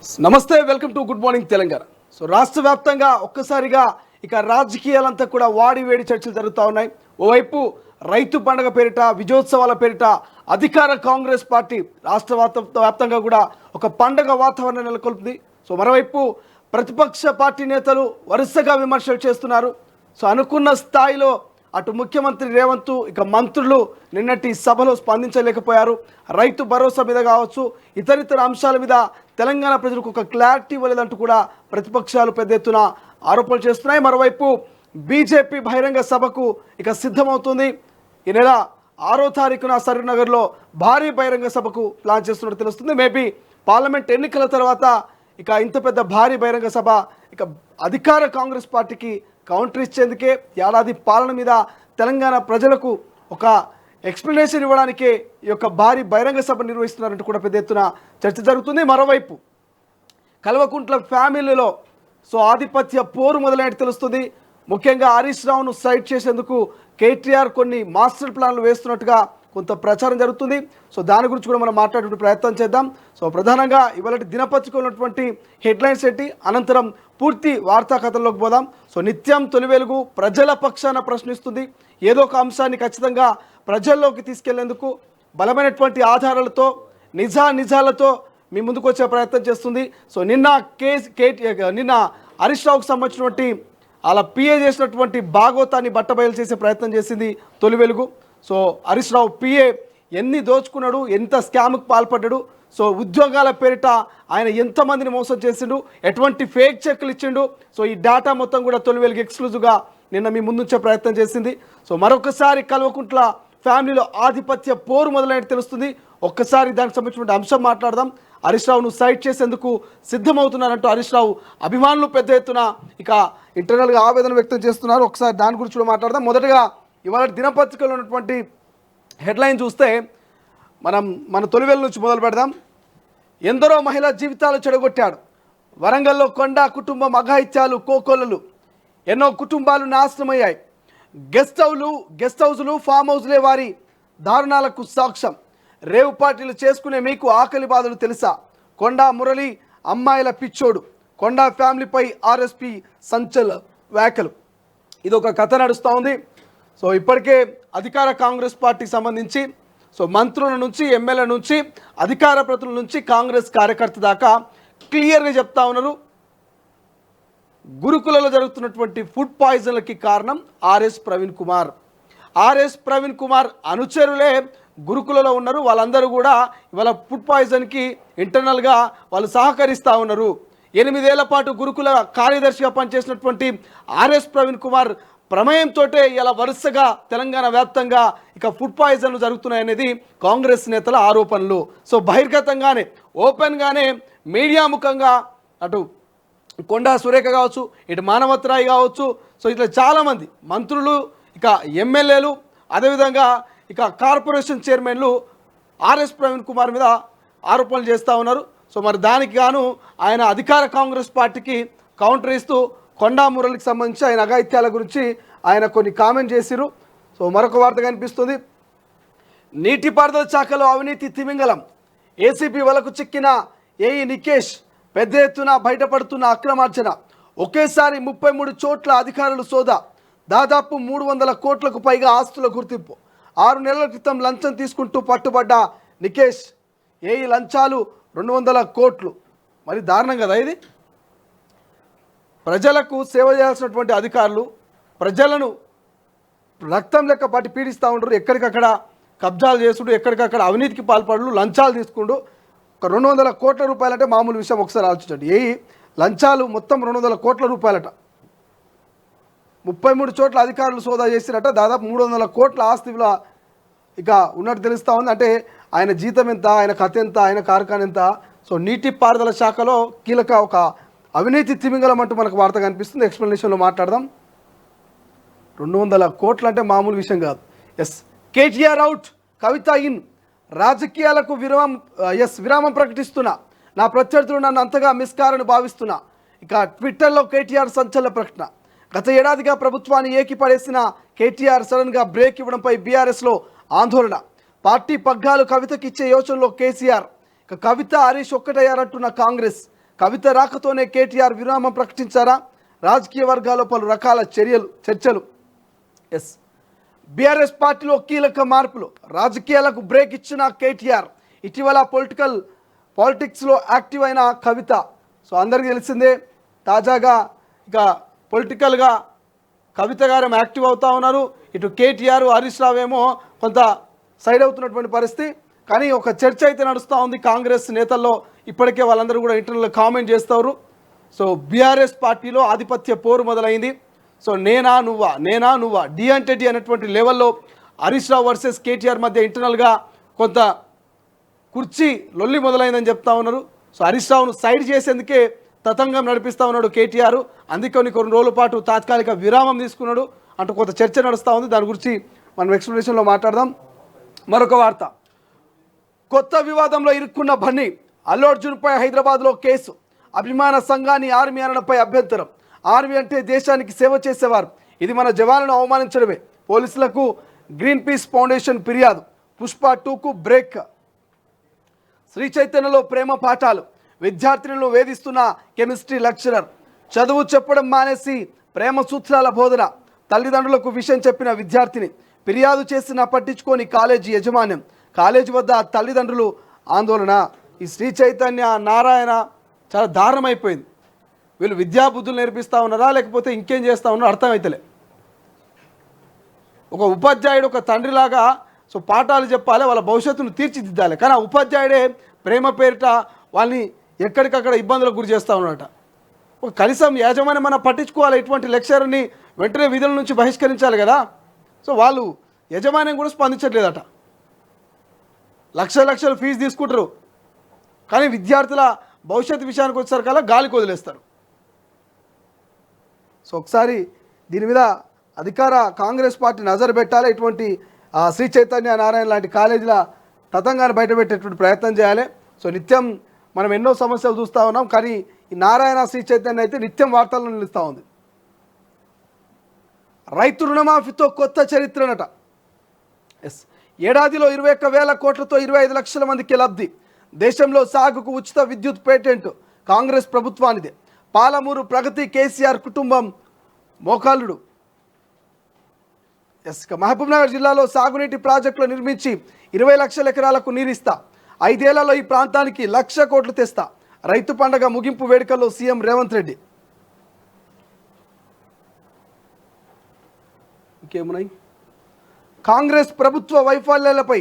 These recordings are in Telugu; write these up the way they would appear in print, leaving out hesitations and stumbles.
నమస్తే, welcome to good morning Telangana. So రాష్ట్ర వ్యాప్తంగా ఒక్కసారిగా ఇక రాజకీయాలంతా కూడా వాడి వేడి చర్చలు జరుగుతూ ఉన్నాయి. ఓవైపు రైతు పండుగ పేరిట, విజయోత్సవాల పేరిట అధికార కాంగ్రెస్ పార్టీ రాష్ట్ర వ్యాప్తంగా కూడా ఒక పండుగ వాతావరణం నెలకొల్పింది. సో మరోవైపు ప్రతిపక్ష పార్టీ నేతలు వరుసగా విమర్శలు చేస్తున్నారు. సో అనుకున్న స్థాయిలో అటు ముఖ్యమంత్రి రేవంత్ ఇక మంత్రులు నిన్నటి సభలో స్పందించలేకపోయారు. రైతు భరోసా మీద కావచ్చు, ఇతరితర అంశాల మీద తెలంగాణ ప్రజలకు ఒక క్లారిటీ ఇవ్వలేదంటూ కూడా ప్రతిపక్షాలు పెద్ద ఎత్తున ఆరోపణలు చేస్తున్నాయి. మరోవైపు బీజేపీ బహిరంగ సభకు ఇక సిద్ధమవుతుంది. ఈ నెల 6వ తారీఖున సరూర్నగర్లో భారీ బహిరంగ సభకు ప్లాన్ చేస్తున్నట్టు తెలుస్తుంది. మేబీ పార్లమెంట్ ఎన్నికల తర్వాత ఇక ఇంత పెద్ద భారీ బహిరంగ సభ ఇక అధికార కాంగ్రెస్ పార్టీకి కౌంటర్ ఇచ్చేందుకే, ఏడాది పాలన మీద తెలంగాణ ప్రజలకు ఒక ఎక్స్ప్లెనేషన్ ఇవ్వడానికే ఈ యొక్క భారీ బహిరంగ సభ నిర్వహిస్తున్నారంటూ కూడా పెద్ద ఎత్తున చర్చ జరుగుతుంది. మరోవైపు కల్వకుంట్ల ఫ్యామిలీలో సో ఆధిపత్య పోరు మొదలైనట్టు తెలుస్తుంది. ముఖ్యంగా హరీష్ రావును సైడ్ చేసేందుకు కేటీఆర్ కొన్ని మాస్టర్ ప్లాన్లు వేస్తున్నట్టుగా కొంత ప్రచారం జరుగుతుంది. సో దాని గురించి కూడా మనం మాట్లాడే ప్రయత్నం చేద్దాం. సో ప్రధానంగా ఇవాళ దినపత్రికలో ఉన్నటువంటి హెడ్లైన్స్ ఏంటి, అనంతరం పూర్తి వార్తా కథల్లోకి పోదాం. సో నిత్యం తొలి వెలుగు ప్రజల పక్షాన ప్రశ్నిస్తుంది. ఏదో ఒక అంశాన్ని ఖచ్చితంగా ప్రజల్లోకి తీసుకెళ్లేందుకు బలమైనటువంటి ఆధారాలతో, నిజాలతో మీ ముందుకు వచ్చే ప్రయత్నం చేస్తుంది. సో నిన్న హరీష్ రావుకు సంబంధించినటువంటి అలా పిఏ చేసినటువంటి భాగవతాన్ని బట్టబయలు చేసే ప్రయత్నం చేసింది తొలి వెలుగు. సో హరీష్ రావు పిఏ ఎన్ని దోచుకున్నాడు, ఎంత స్కామ్కి పాల్పడ్డాడు, సో ఉద్యోగాల పేరిట ఆయన ఎంతమందిని మోసం చేసిండు, ఎటువంటి ఫేక్ చెక్లు ఇచ్చిండు, సో ఈ డేటా మొత్తం కూడా తొలి వెలుగు ఎక్స్క్లూజివ్గా నిన్న మీ ముందుంచే ప్రయత్నం చేసింది. సో మరొకసారి కల్వకుంట్ల ఫ్యామిలీలో ఆధిపత్య పోరు మొదలైనట్టు తెలుస్తుంది. ఒక్కసారి దానికి సంబంధించిన అంశం మాట్లాడదాం. హరీష్ రావును సైడ్ చేసేందుకు సిద్ధమవుతున్నారంటూ హరీష్ రావు అభిమానులు పెద్ద ఎత్తున ఇక ఇంటర్నల్గా ఆవేదన వ్యక్తం చేస్తున్నారు. ఒకసారి దాని గురించి కూడా మాట్లాడదాం. మొదటగా ఇవాళ దినపత్రికలో ఉన్నటువంటి హెడ్లైన్ చూస్తే మన తొలివేలు నుంచి మొదలు పెడదాం. ఎందరో మహిళా జీవితాలు చెడగొట్టాడు, వరంగల్లో కొండ కుటుంబం అఘాయిత్యాలు కోకొల్లలు, ఎన్నో కుటుంబాలు నాశనమయ్యాయి, గెస్ట్ హౌజులు ఫామ్ హౌస్లే వారి దారుణాలకు సాక్ష్యం, రేవు పార్టీలు చేసుకునే మీకు ఆకలి బాధలు తెలుసా, కొండా మురళి అమ్మాయిల పిచ్చోడు, కొండా ఫ్యామిలీపై ఆర్ఎస్పీ సంచల వ్యాఖ్యలు. ఇది ఒక కథ నడుస్తూ ఉంది. సో ఇప్పటికే అధికార కాంగ్రెస్ పార్టీకి సంబంధించి సో మంత్రుల నుంచి, ఎమ్మెల్యే నుంచి, అధికార ప్రతినిధుల నుంచి కాంగ్రెస్ కార్యకర్త దాకా క్లియర్గా చెప్తా ఉన్నారు, గురుకులలో జరుగుతున్నటువంటి ఫుడ్ పాయిజన్లకి కారణం ఆర్ఎస్ ప్రవీణ్ కుమార్ అనుచరులే గురుకులలో ఉన్నారు. వాళ్ళందరూ కూడా ఇవాళ ఫుడ్ పాయిజన్కి ఇంటర్నల్గా వాళ్ళు సహకరిస్తూ ఉన్నారు. 8 ఏళ్ల పాటు గురుకుల కార్యదర్శిగా పనిచేసినటువంటి ఆర్ఎస్ ప్రవీణ్ కుమార్ ప్రమేయంతో ఇలా వరుసగా తెలంగాణ వ్యాప్తంగా ఇక ఫుడ్ పాయిజన్లు జరుగుతున్నాయనేది కాంగ్రెస్ నేతల ఆరోపణలు. సో బహిర్గతంగానే, ఓపెన్గానే, మీడియా ముఖంగా అటు కొండా సురేఖ కావచ్చు, ఇటు మానవత్రాయ్ కావచ్చు, సో ఇట్లా చాలామంది మంత్రులు, ఇక ఎమ్మెల్యేలు, అదేవిధంగా ఇక కార్పొరేషన్ చైర్మన్లు ఆర్ఎస్ ప్రవీణ్ కుమార్ మీద ఆరోపణలు చేస్తూ ఉన్నారు. సో మరి దానికి గాను ఆయన అధికార కాంగ్రెస్ పార్టీకి కౌంటర్ ఇస్తూ కొండా మురళికి సంబంధించి ఆయన అఘాయిత్యాల గురించి ఆయన కొన్ని కామెంట్ చేసిరు. సో మరొక వార్త కనిపిస్తుంది. నీటిపారుదల శాఖలో అవినీతి తిమింగలం, ఏసీబీ వలకు చిక్కిన ఏఈ నికేష్, పెద్ద ఎత్తున బయటపడుతున్న అక్రమార్జన, ఒకేసారి 33 చోట్ల అధికారులు సోదా, దాదాపు 300 కోట్లకు పైగా ఆస్తుల గుర్తింపు, 6 నెలల క్రితం లంచం తీసుకుంటూ పట్టుబడ్డ నికేష్, ఏఈ లంచాలు 200 కోట్లు. మరి దారుణం కదా ఇది. ప్రజలకు సేవ చేయాల్సినటువంటి అధికారులు ప్రజలను రక్తం లెక్క పట్టి పీడిస్తూ ఉంటారు. ఎక్కడికక్కడ కబ్జాలు చేసుడు, ఎక్కడికక్కడ అవినీతికి పాల్పడు, లంచాలు తీసుకుంటూ ఒక 200 కోట్ల రూపాయలంటే మామూలు విషయం. ఒకసారి ఆలోచించండి. ఏ లంచాలు మొత్తం 200 కోట్ల రూపాయలట. 33 చోట్ల అధికారులు సోదా చేసిరట. దాదాపు 300 కోట్ల ఆస్తిలో ఇక ఉన్నట్టు తెలుస్తూ ఉంది. అంటే ఆయన జీతం ఎంత, ఆయన కథ ఎంత, ఆయన కార్ఖాన ఎంత. సో నీటిపారుదల శాఖలో కీలక ఒక అవినీతి తిమింగలం అంటూ మనకు వార్త కనిపిస్తుంది. ఎక్స్ప్లెనేషన్లో మాట్లాడదాం. 200 కోట్లు అంటే మామూలు విషయం కాదు. కేటీఆర్ అవుట్, కవిత ఇన్, రాజకీయాలకు విరామం ప్రకటిస్తున్నా, నా ప్రత్యర్థులు నన్ను అంతగా మిస్కారని భావిస్తున్నా. ఇక ట్విట్టర్లో కేటీఆర్ సంచలన ప్రకటన. గత ఏడాదిగా ప్రభుత్వాన్ని ఏకిపడేసిన కేటీఆర్ సడన్గా బ్రేక్ ఇవ్వడంపై బీఆర్ఎస్లో ఆందోళన. పార్టీ పగ్గాలు కవితకిచ్చే యోచనలో కేసీఆర్. కవిత హరీష్ ఒక్కటయ్యారంటున్న కాంగ్రెస్. కవిత రాకతోనే కేటీఆర్ విరామం ప్రకటించారా? రాజకీయ వర్గాల్లో పలు రకాల చర్చలు. ఎస్, బీఆర్ఎస్ పార్టీలో కీలక మార్పులు, రాజకీయాలకు బ్రేక్ ఇచ్చిన కేటీఆర్. ఇటీవల పాలిటిక్స్లో యాక్టివ్ అయిన కవిత. సో అందరికీ తెలిసిందే, తాజాగా ఇక పొలిటికల్గా కవిత గారు యాక్టివ్ అవుతూ ఉన్నారు. ఇటు కేటీఆర్, హరీష్ రావు ఏమో కొంత సైడ్ అవుతున్నటువంటి పరిస్థితి. కానీ ఒక చర్చ అయితే నడుస్తూ ఉంది కాంగ్రెస్ నేతల్లో. ఇప్పటికే వాళ్ళందరూ కూడా ఇంటర్నల్ కామెంట్ చేస్తారు. సో బీఆర్ఎస్ పార్టీలో ఆధిపత్య పోరు మొదలైంది. సో నేనా నువ్వా డి అంటే డి అనేటువంటి లెవెల్లో హరీష్ రావు వర్సెస్ కేటీఆర్ మధ్య ఇంటర్నల్గా కొంత కుర్చీ లొల్లి మొదలైందని చెప్తా ఉన్నారు. సో హరీష్ రావును సైడ్ చేసేందుకే తతంగం నడిపిస్తూ ఉన్నాడు కేటీఆర్. అందుకని కొన్ని రోజుల పాటు తాత్కాలిక విరామం తీసుకున్నాడు అంటూ కొంత చర్చ నడుస్తూ ఉంది. దాని గురించి మనం ఎక్స్ప్లెనేషన్లో మాట్లాడదాం. మరొక వార్త, కొత్త వివాదంలో ఇరుక్కున్న బన్నీ. అల్లు అర్జున్పై హైదరాబాద్లో కేసు. అభిమాన సంఘాన్ని ఆర్మీ అనడంపై అభ్యంతరం. ఆర్మీ అంటే దేశానికి సేవ చేసేవారు, ఇది మన జవాన్లను అవమానించడమే. పోలీసులకు గ్రీన్ పీస్ ఫౌండేషన్ ఫిర్యాదు. పుష్ప 2కు బ్రేక్. శ్రీ చైతన్యలో ప్రేమ పాఠాలు. విద్యార్థినులను వేధిస్తున్న కెమిస్ట్రీ లెక్చరర్. చదువు చెప్పడం మానేసి ప్రేమ సూత్రాల బోధన. తల్లిదండ్రులకు విషయం చెప్పిన విద్యార్థిని. ఫిర్యాదు చేసిన పట్టించుకొని కాలేజీ యాజమాన్యం. కాలేజీ వద్ద తల్లిదండ్రులు ఆందోళన. ఈ శ్రీ చైతన్య నారాయణ చాలా దారుణమైపోయింది. వీళ్ళు విద్యాబుద్ధులు నేర్పిస్తూ ఉన్నారా లేకపోతే ఇంకేం చేస్తూ ఉన్నారో అర్థమవుతలే. ఒక ఉపాధ్యాయుడు ఒక తండ్రిలాగా సో పాఠాలు చెప్పాలి, వాళ్ళ భవిష్యత్తును తీర్చిదిద్దాలి. కానీ ఆ ఉపాధ్యాయుడే ప్రేమ పేరిట వాళ్ళని ఎక్కడికక్కడ ఇబ్బందులకు గురి చేస్తూ ఉన్నాడట. ఒక కనీసం యాజమాన్యం మనం పట్టించుకోవాలి. ఇటువంటి లెక్చరర్ని వెంటనే విధుల నుంచి బహిష్కరించాలి కదా. సో వాళ్ళు యజమాన్యం కూడా స్పందించట్లేదట. లక్షలు ఫీజు తీసుకుంటారు, కానీ విద్యార్థుల భవిష్యత్తు విషయానికి వచ్చేసరికల్లా గాలికి వదిలేస్తారు. సో ఒకసారి దీని మీద అధికార కాంగ్రెస్ పార్టీ నజరు పెట్టాలి. ఇటువంటి శ్రీ చైతన్య నారాయణ లాంటి కాలేజీల తతంగాన్ని బయటపెట్టేటువంటి ప్రయత్నం చేయాలి. సో నిత్యం మనం ఎన్నో సమస్యలు చూస్తూ ఉన్నాం, కానీ ఈ నారాయణ శ్రీ చైతన్య అయితే నిత్యం వార్తల్లో నిలుస్తూ ఉంది. రైతు రుణమాఫీతో కొత్త చరిత్రనట. ఎస్, ఏడాదిలో 21,000 కోట్లతో 25 లక్షల మందికి లబ్ధి. దేశంలో సాగుకు ఉచిత విద్యుత్ పేటెంట్ కాంగ్రెస్ ప్రభుత్వానిదే. పాలమూరు ప్రగతి కేసీఆర్ కుటుంబం మోకాలుడు. ఎస్, మహబూబ్నగర్ జిల్లాలో సాగునీటి ప్రాజెక్టులు నిర్మించి 20 లక్షల ఎకరాలకు నీరిస్తా. 5 ఏళ్లలో ఈ ప్రాంతానికి 1,00,000 కోట్లు తెస్తా. రైతు పండగ ముగింపు వేడుకల్లో సీఎం రేవంత్ రెడ్డి. ఇంకేమున్నాయి? కాంగ్రెస్ ప్రభుత్వ వైఫల్యాలపై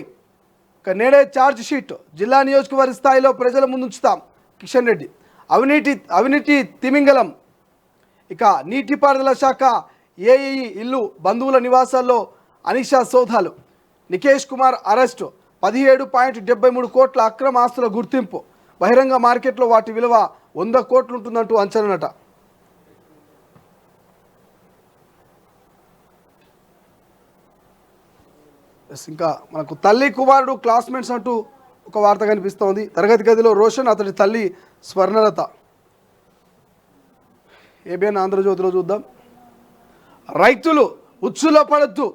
నేడే ఛార్జ్ షీట్. జిల్లా నియోజకవర్గ స్థాయిలో ప్రజల ముందుంచుతాం. కిషన్ రెడ్డి. అవినీతి తిమింగలం. ఇక నీటిపారుదల శాఖ ఏఈ ఇల్లు బంధువుల నివాసాల్లో అనిషా సోదాలు. నికేష్ కుమార్ అరెస్టు. 17.73 కోట్ల అక్రమ ఆస్తుల గుర్తింపు. బహిరంగ మార్కెట్లో వాటి విలువ 100 కోట్లు ఉంటుందంటూ అంచనానట. ఇంకా మనకు తల్లి కుమారుడు క్లాస్మేట్స్ అంటూ ఒక వార్త కనిపిస్తోంది. తరగతి గదిలో రోషన్, అతడి తల్లి స్వర్ణలత. ఏబిఎన్ ఆంధ్రజ్యోతిలో చూద్దాం. రైతులు ఉచ్చులో పడద్దు.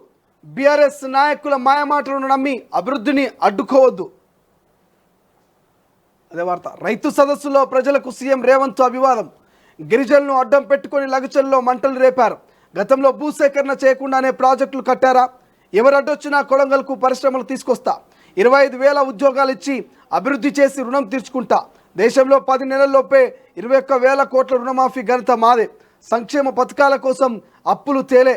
బీఆర్ఎస్ నాయకుల మాయమాటలను నమ్మి అభివృద్ధిని అడ్డుకోవద్దు. అదే వార్త. రైతు సదస్సులో ప్రజలకు సీఎం రేవంత్ అభివాదం. గిరిజనులను అడ్డం పెట్టుకొని లగచల్లో మంటలు రేపారు. గతంలో భూసేకరణ చేయకుండానే ప్రాజెక్టులు కట్టారా? ఎవరు అడ్డొచ్చినా కొడంగల్కు పరిశ్రమలు తీసుకొస్తా. 25,000 ఉద్యోగాలు ఇచ్చి అభివృద్ధి చేసి రుణం తీర్చుకుంటా. దేశంలో 10 నెలల్లోపే 21,000 కోట్ల రుణమాఫీ ఘనత మాదే. సంక్షేమ పథకాల కోసం అప్పులు తేలే.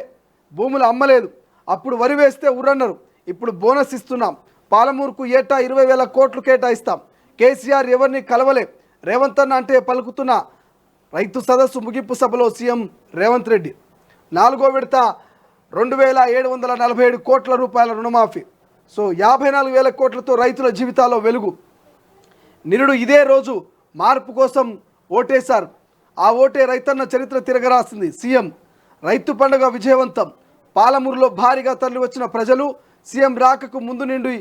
భూములు అమ్మలేదు. అప్పుడు వరి వేస్తే ఉర్రన్నారు. ఇప్పుడు బోనస్ ఇస్తున్నాం. పాలమూరుకు ఏటా 20,000 కోట్లు కేటాయిస్తాం. కేసీఆర్ ఎవరిని కలవలే. రేవంత్ అన్న అంటే పలుకుతున్న రైతు సదస్సు ముగింపు సభలో సీఎం రేవంత్ రెడ్డి. 4వ విడత 2,747 కోట్ల రూపాయల రుణమాఫీ. సో 54,000 కోట్లతో రైతుల జీవితాల్లో వెలుగు. నిరుడు ఇదే రోజు మార్పు కోసం ఓటేశారు. ఆ ఓటే రైతన్న చరిత్ర తిరగరాసింది. సీఎం రైతు పండుగ విజయవంతం. పాలమూరులో భారీగా తరలి వచ్చిన ప్రజలు. సీఎం రాకకు ముందు నిండి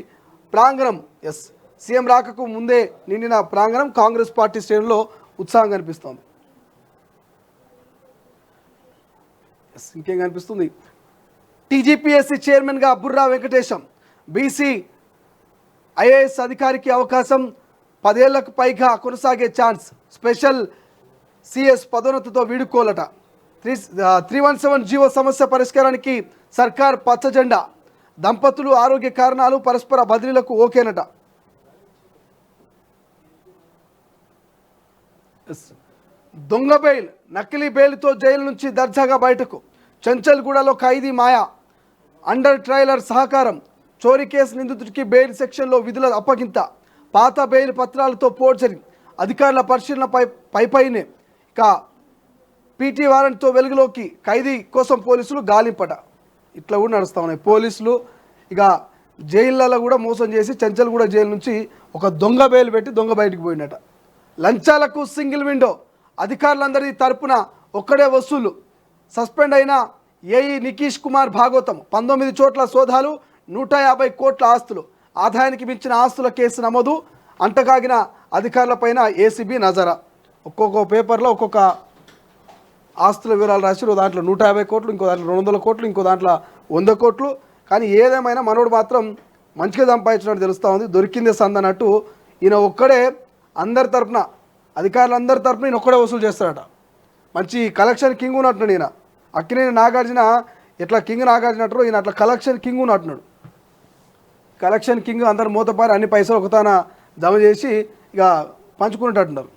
ప్రాంగణం. ఎస్, సీఎం రాకకు ముందే నిండిన ప్రాంగణం. కాంగ్రెస్ పార్టీ శ్రేణుల్లో ఉత్సాహం కనిపిస్తోంది. ఎస్, ఇంకేం కనిపిస్తుంది? టీజీపీఎస్సీ చైర్మన్గా బుర్రా వెంకటేశం. బీసీ ఐఏఎస్ అధికారికి అవకాశం. 10 ఏళ్లకు పైగా కొనసాగే ఛాన్స్, స్పెషల్ సిఎస్ పదోన్నతితో వీడుకోలట. 317 జీవో సమస్య పరిష్కారానికి సర్కార్ పచ్చజెండా, దంపతులు ఆరోగ్య కారణాలు పరస్పర బదిలీలకు ఓకేనట. దొంగ బెయిల్, నకిలీ బెయిల్తో జైలు నుంచి దర్జాగా బయటకు. చెంచల్గూడలో ఖైదీ మాయా, అండర్ ట్రయలర్ సహకారం. చోరీ కేసు నిందితుడికి బెయిల్ సెక్షన్లో విధుల అప్పగింత. పాత బెయిల్ పత్రాలతో పోర్చరీ. అధికారుల పరిశీలన పైనే. ఇక పీటీ వారెంట్తో వెలుగులోకి. ఖైదీ కోసం పోలీసులు గాలింపట. ఇట్లా కూడా నడుస్తూ ఉన్నాయి పోలీసులు. ఇక జైళ్ళలో కూడా మోసం చేసి చెంచల్గూడ జైలు నుంచి ఒక దొంగ బెయిల్ పెట్టి దొంగ బయటికి పోయినట. లంచాలకు సింగిల్ విండో, అధికారులందరి తరపున ఒక్కడే వసూలు. సస్పెండ్ అయిన ఏఈ నికీష్ కుమార్ భాగవతం. 19 చోట్ల సోదాలు, 150 కోట్ల ఆస్తులు. ఆదాయానికి మించిన ఆస్తుల కేసు నమోదు. అంటకాగిన అధికారులపైన ఏసీబీ నజరా. ఒక్కొక్క పేపర్లో ఒక్కొక్క ఆస్తుల వివరాలు రాసి, దాంట్లో 150 కోట్లు, ఇంకో దాంట్లో 200 కోట్లు, ఇంకో దాంట్లో 100 కోట్లు. కానీ ఏదేమైనా మనోడు మాత్రం మంచిగా సంపాదించినట్టు తెలుస్తూ ఉంది. దొరికిందే సందన్నట్టు ఈయన ఒక్కడే అందరి తరపున, అధికారులందరి తరపున ఈయన ఒక్కడే వసూలు చేస్తాడట. మంచి కలెక్షన్ కింగ్ ఉన్నట్టున్నాడు ఈయన. అక్కినేని నాగార్జున ఎట్లా కింగ్ నాగార్జున అంటారు, ఈయన అట్లా కలెక్షన్ కింగ్ ఉన్నట్టున్నాడు. కలెక్షన్ కింగ్ అందరు మూతపారి అన్ని పైసలు ఒకతాన జమ చేసి ఇక పంచుకునేటట్టున్నారు.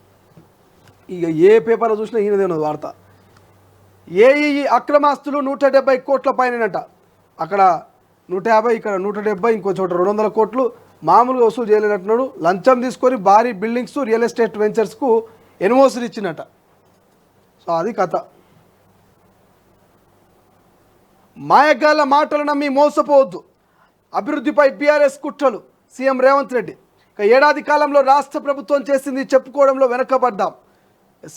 ఇక ఏ పేపర్లో చూసినా ఈయనదే ఉన్నది వార్త. ఏఈ అక్రమాస్తులు 170 కోట్ల పైనట. అక్కడ 150, ఇక్కడ 170, ఇంకో చోట 200 కోట్లు మామూలుగా వసూలు చేయలేనట్టున్నాడు. లంచం తీసుకొని భారీ బిల్డింగ్స్, రియల్ ఎస్టేట్ వెంచర్స్కు ఎన్ఓసీలు ఇచ్చినట్ట. సో అది కథ. మాయగాళ్ళ మాటలు నమ్మి మోసపోవద్దు, అభివృద్ధిపై బీఆర్ఎస్ కుట్రలు. సీఎం రేవంత్ రెడ్డి. ఇక ఏడాది కాలంలో రాష్ట్ర ప్రభుత్వం చేసింది చెప్పుకోవడంలో వెనకబడ్డాం.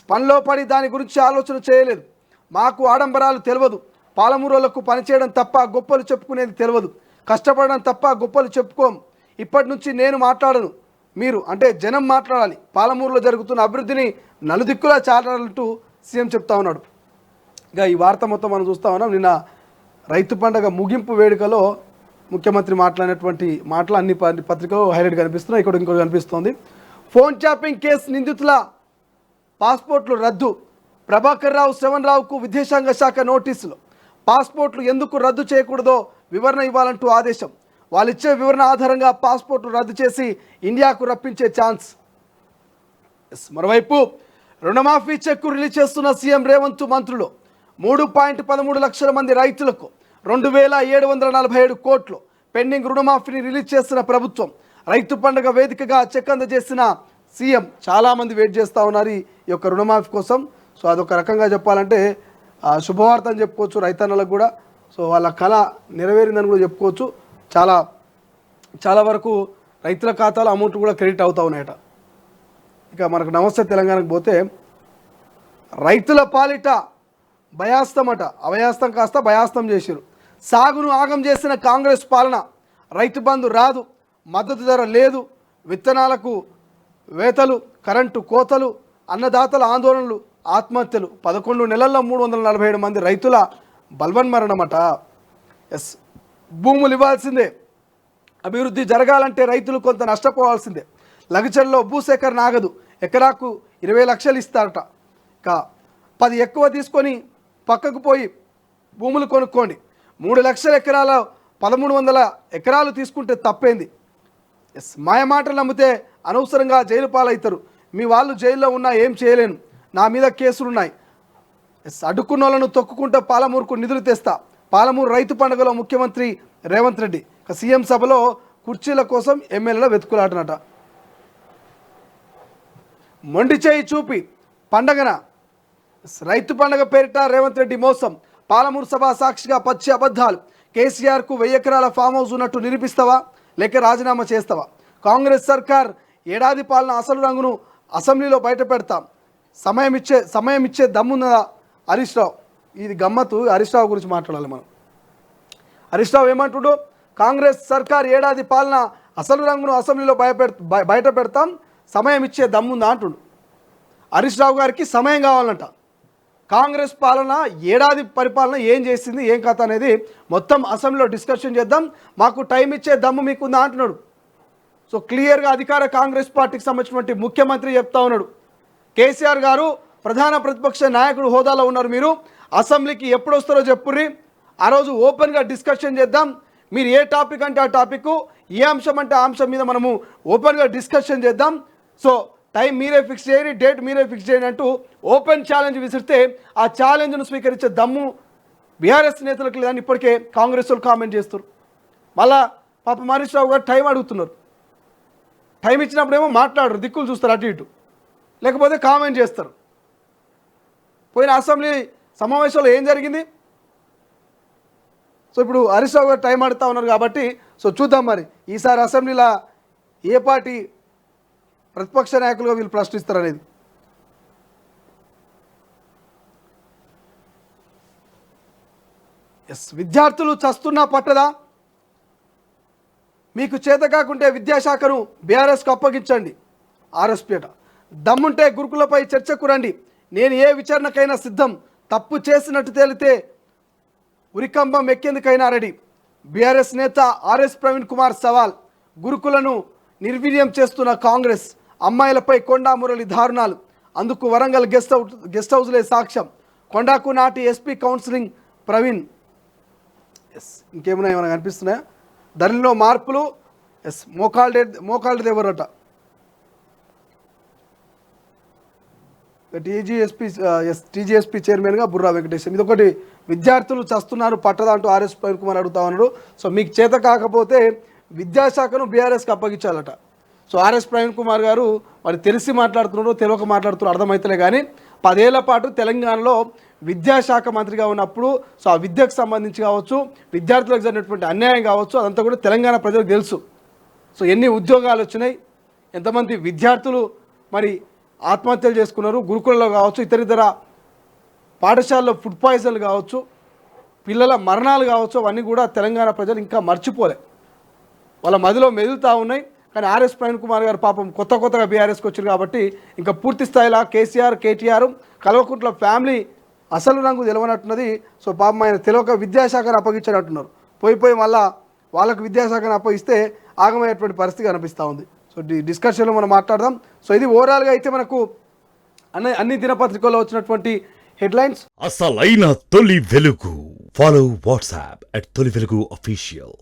పనిలో పడి దాని గురించి ఆలోచన చేయలేదు. మాకు ఆడంబరాలు తెలియదు. పాలమూరులకు పనిచేయడం తప్ప గొప్పలు చెప్పుకునేది తెలియదు. కష్టపడడం తప్ప గొప్పలు చెప్పుకోం. ఇప్పటి నుంచి నేను మాట్లాడను, మీరు అంటే జనం మాట్లాడాలి. పాలమూరులో జరుగుతున్న అభివృద్ధిని నలుదిక్కులా చాటాలంటూ సీఎం చెప్తా ఉన్నాడు. ఇక ఈ వార్త మొత్తం మనం చూస్తూ ఉన్నాం. నిన్న రైతు పండుగ ముగింపు వేడుకలో ముఖ్యమంత్రి మాట్లాడినటువంటి మాటలు అన్ని పత్రికలు హైలైట్ కనిపిస్తున్నాయి. ఇక్కడ ఇంకోటి కనిపిస్తోంది. ఫోన్ ట్యాపింగ్ కేసు నిందితుల పాస్పోర్ట్లు రద్దు. ప్రభాకర్ రావు, శ్రవణ్ రావుకు విదేశాంగ శాఖ నోటీసులు. పాస్పోర్ట్లు ఎందుకు రద్దు చేయకూడదో వివరణ ఇవ్వాలంటూ ఆదేశం. వాళ్ళిచ్చే వివరణ ఆధారంగా పాస్పోర్ట్లు రద్దు చేసి ఇండియాకు రప్పించే ఛాన్స్. మరోవైపు రుణమాఫీ చెక్కు రిలీజ్ చేస్తున్న సీఎం రేవంత్ మంత్రులు. 3.13 లక్షల మంది రైతులకు 2,747 కోట్లు పెండింగ్ రుణమాఫీని రిలీజ్ చేస్తున్న ప్రభుత్వం. రైతు పండుగ వేదికగా చెక్ అందజేసిన సీఎం. చాలామంది వెయిట్ చేస్తూ ఉన్నారు ఈ యొక్క రుణమాఫీ కోసం. సో అదొక రకంగా చెప్పాలంటే శుభవార్త అని చెప్పుకోవచ్చు రైతన్నలకు కూడా. సో వాళ్ళ కళ నెరవేరిందని కూడా చెప్పుకోవచ్చు. చాలా వరకు రైతుల ఖాతాలో అమౌంట్ కూడా క్రెడిట్ అవుతూ ఉన్నాయట. ఇక మనకు నమస్తే తెలంగాణకు పోతే, రైతుల పాలిట భయాస్తమట. అభయాస్తం కాస్త భయాస్తం చేశారు. సాగును ఆగం చేసిన కాంగ్రెస్ పాలన. రైతు బంధు రాదు, మద్దతు ధర లేదు, విత్తనాలకు వేతలు, కరెంటు కోతలు, అన్నదాతల ఆందోళనలు, ఆత్మహత్యలు. 11 నెలల్లో 347 మంది రైతుల బల్వన్మరణమట. భూములు ఇవ్వాల్సిందే, అభివృద్ధి జరగాలంటే రైతులు కొంత నష్టపోవాల్సిందే. లగచర్లో భూసేకరణ ఆగదు. ఎకరాకు 20 లక్షలు ఇస్తారట. ఇక 10 ఎక్కువ తీసుకొని పక్కకు పోయి భూములు కొనుక్కోండి. 3 లక్షల ఎకరాల 1300 ఎకరాలు తీసుకుంటే తప్పేంది. మాయమాటలు నమ్మితే అనవసరంగా జైలు పాలవుతారు. మీ వాళ్ళు జైల్లో ఉన్నా ఏం చేయలేను, నా మీద కేసులున్నాయి. అడ్డుకున్న వాళ్ళను తొక్కుకుంటూ పాలమూరుకు నిధులు తెస్తా. పాలమూరు రైతు పండుగలో ముఖ్యమంత్రి రేవంత్ రెడ్డి. సీఎం సభలో కుర్చీల కోసం ఎమ్మెల్యేల వెతుకులాటనట. మొండి చేయి చూపి పండగన రైతు పండుగ పేరిట రేవంత్ రెడ్డి మోసం. పాలమూరు సభ సాక్షిగా పచ్చి అబద్ధాలు. కేసీఆర్కు 1000 ఎకరాల ఫామ్ హౌస్ ఉన్నట్టు నిరూపిస్తావా లేక రాజీనామా చేస్తావా? కాంగ్రెస్ సర్కార్ ఏడాది పాలన అసలు రంగును అసెంబ్లీలో బయట పెడతాం. సమయం ఇచ్చే దమ్మున్నదా హరీష్ రావు. ఇది గమ్మత్తు. హరీష్ రావు గురించి మాట్లాడాలి మనం. హరీష్ రావు ఏమంటుడు? కాంగ్రెస్ సర్కార్ ఏడాది పాలన అసలు రంగును అసెంబ్లీలో బయట పెడతాం, సమయం ఇచ్చే దమ్ముందా అంటుడు. హరీష్ రావు గారికి సమయం కావాలంట. కాంగ్రెస్ పాలన ఏడాది పరిపాలన ఏం చేసింది, ఏం కథ అనేది మొత్తం అసెంబ్లీలో డిస్కషన్ చేద్దాం, మాకు టైం ఇచ్చే దమ్ము మీకుందా అంటున్నాడు. సో క్లియర్గా అధికార కాంగ్రెస్ పార్టీకి సంబంధించినటువంటి ముఖ్యమంత్రి చెప్తా ఉన్నాడు, కేసీఆర్ గారు ప్రధాన ప్రతిపక్ష నాయకుడు హోదాలో ఉన్నారు, మీరు అసెంబ్లీకి ఎప్పుడు వస్తారో చెప్పుర్రి, ఆ రోజు ఓపెన్గా డిస్కషన్ చేద్దాం, మీరు ఏ టాపిక్ అంటే ఆ టాపిక్, ఏ అంశం అంటే ఆ అంశం మీద మనము ఓపెన్గా డిస్కషన్ చేద్దాం, సో టైం మీరే ఫిక్స్ చేయండి, డేట్ మీరే ఫిక్స్ చేయండి అంటూ ఓపెన్ ఛాలెంజ్ విసిరితే ఆ ఛాలెంజ్ను స్వీకరించే దమ్ము బీఆర్ఎస్ నేతలకు లేదని ఇప్పటికే కాంగ్రెస్ వాళ్ళు కామెంట్ చేస్తారు. మళ్ళా పాప హరీష్ రావు గారు టైం అడుగుతున్నారు, టైం ఇచ్చినప్పుడేమో మాట్లాడరు, దిక్కులు చూస్తారు అటు ఇటు, లేకపోతే కామెంట్ చేస్తారు. పోయిన అసెంబ్లీ సమావేశంలో ఏం జరిగింది? సో ఇప్పుడు హరీష్ రావు గారు టైం అడుగుతా ఉన్నారు కాబట్టి సో చూద్దాం మరి ఈసారి అసెంబ్లీలో ఏ పార్టీ ప్రతిపక్ష నాయకులుగా వీళ్ళు ప్రశ్నిస్తారు అనేది. విద్యార్థులు చస్తున్నా పట్టదా, మీకు చేత కాకుంటే విద్యాశాఖను బీఆర్ఎస్కు అప్పగించండి. ఆర్ఎస్పేట దమ్ముంటే గురుకులపై చర్చకు రండి, నేను ఏ విచారణకైనా సిద్ధం, తప్పు చేసినట్టు తేలితే ఉరికంబం ఎక్కేందుకైనా రెడీ. బీఆర్ఎస్ నేత ఆర్ఎస్ ప్రవీణ్ కుమార్ సవాల్, గురుకులను నిర్వీర్యం చేస్తున్న కాంగ్రెస్, అమ్మాయిలపై కొండా మురళి దారుణాలు, అందుకు వరంగల్ గెస్ట్ హౌస్లే సాక్ష్యం, కొండాకు నాటి ఎస్పీ కౌన్సిలింగ్ ప్రవీణ్. ఇంకేమైనా ఏమైనా కనిపిస్తున్నాయా? ధరలో మార్పులు, మోకాల్డ్ ఎవరట, టీజీఎస్పీ చైర్మన్గా బుర్రా వెంకటేశ్వర. ఇది ఒకటి, విద్యార్థులు చస్తున్నారు పట్టదా అంటూ ఆర్ఎస్ ప్రవీణ్ కుమార్ అడుగుతా ఉన్నాడు. సో మీకు చేత కాకపోతే విద్యాశాఖను బీఆర్ఎస్కి అప్పగించాలట. సో ఆర్ఎస్ ప్రవీణ్ కుమార్ గారు మరి తెలిసి మాట్లాడుతున్నారో తెలియక మాట్లాడుతున్నారో అర్థమవుతలే కానీ 10 ఏళ్ల పాటు తెలంగాణలో విద్యాశాఖ మంత్రిగా ఉన్నప్పుడు సో ఆ విద్యకు సంబంధించి కావచ్చు, విద్యార్థులకు జరిగినటువంటి అన్యాయం కావచ్చు, అదంతా కూడా తెలంగాణ ప్రజలకు తెలుసు. సో ఎన్ని ఉద్యోగాలు వచ్చినాయి, ఎంతమంది విద్యార్థులు మరి ఆత్మహత్యలు చేసుకున్నారు, గురుకులలో కావచ్చు, ఇతర పాఠశాలలో ఫుడ్ పాయిజన్లు కావచ్చు, పిల్లల మరణాలు కావచ్చు, అవన్నీ కూడా తెలంగాణ ప్రజలు ఇంకా మర్చిపోలే, వాళ్ళ మదిలో మెదులుతూ ఉన్నాయి. కానీ ఆర్ఎస్ ప్రవీణ్ కుమార్ గారు పాపం కొత్తగా బీఆర్ఎస్కి వచ్చారు కాబట్టి ఇంకా పూర్తి స్థాయిలో కేసీఆర్, కేటీఆర్, కల్వకుంట్ల ఫ్యామిలీ అసలు రంగు తెలవనట్టున్నది. సో పాపం ఆయన తెలియక విద్యాశాఖను అప్పగించారంటున్నారు. పోయి మళ్ళా వాళ్ళకు విద్యాశాఖను అప్పగిస్తే ఆగమయ్యేటువంటి పరిస్థితి కనిపిస్తూ ఉంది. సో డిస్కషన్లో మనం మాట్లాడదాం. సో ఇది ఓవరాల్గా అయితే మనకు అన్ని దినపత్రికల్లో వచ్చినటువంటి హెడ్లైన్స్. అసలైన తొలి వెలుగు. ఫాలో వాట్సాప్ @తొలి వెలుగు అఫీషియల్.